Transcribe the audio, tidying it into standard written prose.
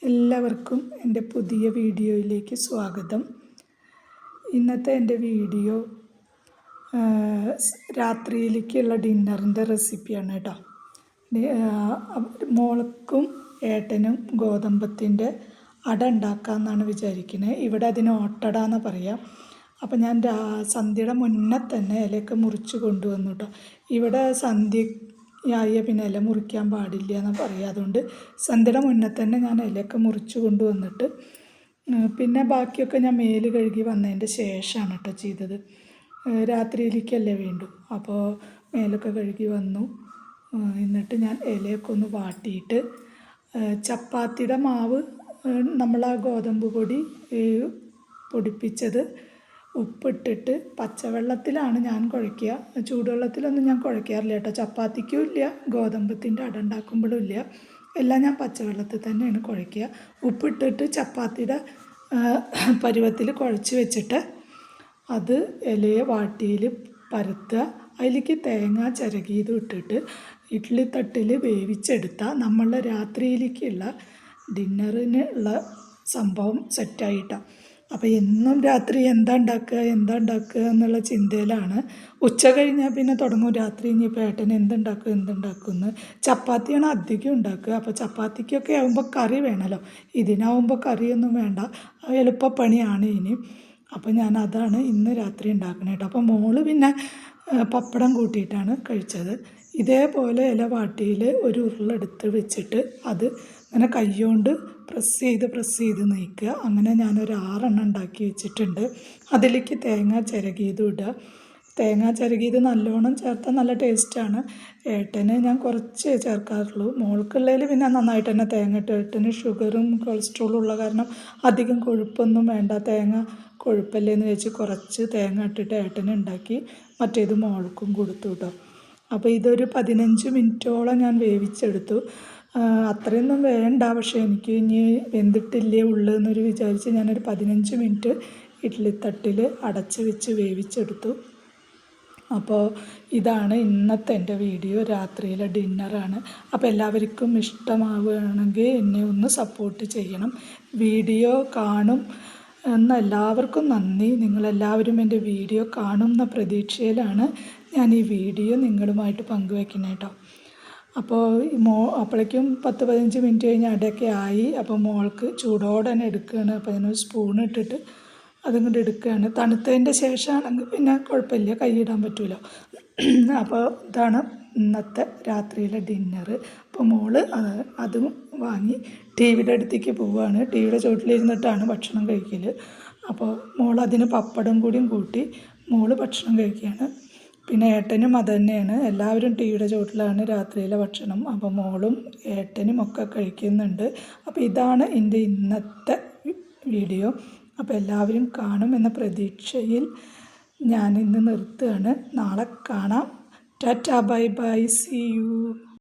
എല്ലാവർക്കും എൻ്റെ പുതിയ വീഡിയോയിലേക്ക് സ്വാഗതം. ഇന്നത്തെ എൻ്റെ വീഡിയോ രാത്രിയിലേക്കുള്ള ഡിന്നറിൻ്റെ റെസിപ്പിയാണ് കേട്ടോ. മോൾക്കും ഏട്ടനും ഗോതമ്പത്തിൻ്റെ അട ഉണ്ടാക്കാമെന്നാണ് വിചാരിക്കുന്നത്. ഇവിടെ അതിന് ഓട്ടട എന്ന് പറയാം. അപ്പം ഞാൻ സന്ധ്യയുടെ മുന്നേ തന്നെ ഇലയൊക്കെ മുറിച്ച് കൊണ്ടുവന്നു കേട്ടോ. ഇവിടെ സന്ധ്യയായ പിന്നെ ഇല മുറിക്കാൻ പാടില്ല എന്ന് പറയാം. അതുകൊണ്ട് സന്ധ്യയുടെ മുന്നേ തന്നെ ഞാൻ ഇലയൊക്കെ മുറിച്ച് കൊണ്ടുവന്നിട്ട് പിന്നെ ബാക്കിയൊക്കെ ഞാൻ മേല് കഴുകി വന്നതിൻ്റെ ശേഷമാണ് കേട്ടോ ചെയ്തത്. രാത്രിയിലേക്കല്ലേ വേണ്ടു. അപ്പോൾ മേലൊക്കെ കഴുകി വന്നു. എന്നിട്ട് ഞാൻ ഇലയൊക്കെ ഒന്ന് വാട്ടിയിട്ട് ചപ്പാത്തിയുടെ മാവ് നമ്മൾ ആ ഗോതമ്പ് പൊടി പൊടിപ്പിച്ചത് ഉപ്പിട്ടിട്ട് പച്ചവെള്ളത്തിലാണ് ഞാൻ കുഴയ്ക്കുക. ചൂടുവെള്ളത്തിലൊന്നും ഞാൻ കുഴയ്ക്കാറില്ല കേട്ടോ. ചപ്പാത്തിക്കും ഇല്ല, ഗോതമ്പത്തിൻ്റെ അട ഉണ്ടാക്കുമ്പോഴും ഇല്ല. എല്ലാം ഞാൻ പച്ചവെള്ളത്തിൽ തന്നെയാണ് കുഴയ്ക്കുക. ഉപ്പിട്ടിട്ട് ചപ്പാത്തിയുടെ പരുവത്തിൽ കുഴച്ച് വെച്ചിട്ട് അത് ഇലയെ വാട്ടിയിൽ പരത്തുക. അതിലേക്ക് തേങ്ങ ചിരകിയത് ഇട്ടിട്ട് ഇഡ്ഡലി തട്ടിൽ വേവിച്ചെടുത്താൽ നമ്മളുടെ രാത്രിയിലേക്കുള്ള ഡിന്നറിനുള്ള സംഭവം സെറ്റായിട്ടാണ്. അപ്പോൾ എന്നും രാത്രി എന്താ ഉണ്ടാക്കുക എന്നുള്ള ചിന്തയിലാണ്. ഉച്ച കഴിഞ്ഞാൽ പിന്നെ തുടങ്ങും രാത്രി ഇനിയിപ്പോൾ ഏട്ടൻ എന്തുണ്ടാക്കുമെന്ന്. ചപ്പാത്തിയാണ് അധികം ഉണ്ടാക്കുക. അപ്പോൾ ചപ്പാത്തിക്കൊക്കെ ആകുമ്പോൾ കറി വേണമല്ലോ. ഇതിനാവുമ്പോൾ കറിയൊന്നും വേണ്ട, എളുപ്പപ്പണിയാണ് ഇനി. അപ്പോൾ ഞാൻ അതാണ് ഇന്ന് രാത്രി ഉണ്ടാക്കുന്നത് കേട്ടോ. അപ്പോൾ മോള് പിന്നെ പപ്പടം കൂട്ടിയിട്ടാണ് കഴിച്ചത്. ഇതേപോലെ ഇല വാട്ടിയിൽ ഒരു ഉരുളെടുത്ത് വെച്ചിട്ട് അത് അങ്ങനെ കൈകൊണ്ട് പ്രസ് ചെയ്ത് നീക്കുക. അങ്ങനെ ഞാനൊരു 6 എണ്ണം ഉണ്ടാക്കി വെച്ചിട്ടുണ്ട്. അതിലേക്ക് തേങ്ങ ചിരകിയത് ഇടുക. തേങ്ങ ചിരകിയത് നല്ലോണം ചേർത്താൽ നല്ല ടേസ്റ്റാണ്. ഏട്ടന് ഞാൻ കുറച്ച് ചേർക്കാറുള്ളൂ. മോൾക്കുള്ളതിൽ പിന്നെ നന്നായിട്ട് തന്നെ തേങ്ങ ഇട്ട്. ഏട്ടന് ഷുഗറും കൊളസ്ട്രോളും ഉള്ള കാരണം അധികം കൊഴുപ്പൊന്നും വേണ്ട. തേങ്ങ കൊഴുപ്പല്ലേ എന്ന് വെച്ച് കുറച്ച് തേങ്ങ ഇട്ടിട്ട് ഏട്ടന് ഉണ്ടാക്കി മറ്റേത് മോൾക്കും കൊടുത്തു കേട്ടോ. അപ്പോൾ ഇതൊരു 15 മിനിറ്റോളം ഞാൻ വേവിച്ചെടുത്തു. അത്രയൊന്നും വേണ്ട, പക്ഷേ എനിക്ക് ഇനി വെന്തിട്ടില്ലേ ഉള്ളൂ എന്നൊരു വിചാരിച്ച് ഞാനൊരു 15 മിനിറ്റ് ഇഡ്ഡലി തട്ടിൽ അടച്ച് വെച്ച് വേവിച്ചെടുത്തു. അപ്പോൾ ഇതാണ് ഇന്നത്തെ എൻ്റെ വീഡിയോ. രാത്രിയിലെ ഡിന്നറാണ്. അപ്പോൾ എല്ലാവർക്കും ഇഷ്ടമാവുകയാണെങ്കിൽ എന്നെ ഒന്ന് സപ്പോർട്ട് ചെയ്യണം. വീഡിയോ കാണും എന്ന എല്ലാവർക്കും നന്ദി. നിങ്ങളെല്ലാവരും എൻ്റെ വീഡിയോ കാണുന്ന പ്രതീക്ഷയിലാണ് ഞാൻ ഈ വീഡിയോ നിങ്ങളുമായിട്ട് പങ്കുവയ്ക്കുന്നത് കേട്ടോ. അപ്പോൾ അപ്പോഴേക്കും 10-15 മിനിറ്റ് കഴിഞ്ഞ് അടയൊക്കെ ആയി. അപ്പോൾ മോൾക്ക് ചൂടോടെ തന്നെ എടുക്കുകയാണ്. അപ്പോൾ അതിനൊരു സ്പൂൺ ഇട്ടിട്ട് അതും കൊണ്ട് എടുക്കുകയാണ്. തണുത്തതിൻ്റെ ശേഷമാണെങ്കിൽ പിന്നെ കുഴപ്പമില്ല, കൈയിടാൻ പറ്റുമല്ലോ. അപ്പോൾ ഇതാണ് ഇന്നത്തെ രാത്രിയിലെ ഡിന്നറ്. അപ്പോൾ മോള് അതും വാങ്ങി ടിവിയുടെ അടുത്തേക്ക് പോവുകയാണ്. ടിവിയുടെ ചുവട്ടിലിരുന്നിട്ടാണ് ഭക്ഷണം കഴിക്കൽ. അപ്പോൾ മോൾ അതിന് പപ്പടം കൂടിയും കൂട്ടി മോള് ഭക്ഷണം കഴിക്കുകയാണ്. പിന്നെ ഏട്ടനും അത് തന്നെയാണ്. എല്ലാവരും ടിവിയുടെ ചുവട്ടിലാണ് രാത്രിയിലെ ഭക്ഷണം. അപ്പോൾ മോളും ഏട്ടനും ഒക്കെ കഴിക്കുന്നുണ്ട്. അപ്പോൾ ഇതാണ് എൻ്റെ ഇന്നത്തെ വീഡിയോ. അപ്പോൾ എല്ലാവരും കാണുമെന്ന പ്രതീക്ഷയിൽ ഞാൻ ഇന്ന് നിർത്തുകയാണ്. നാളെ കാണാം. Tata, bye bye, see U.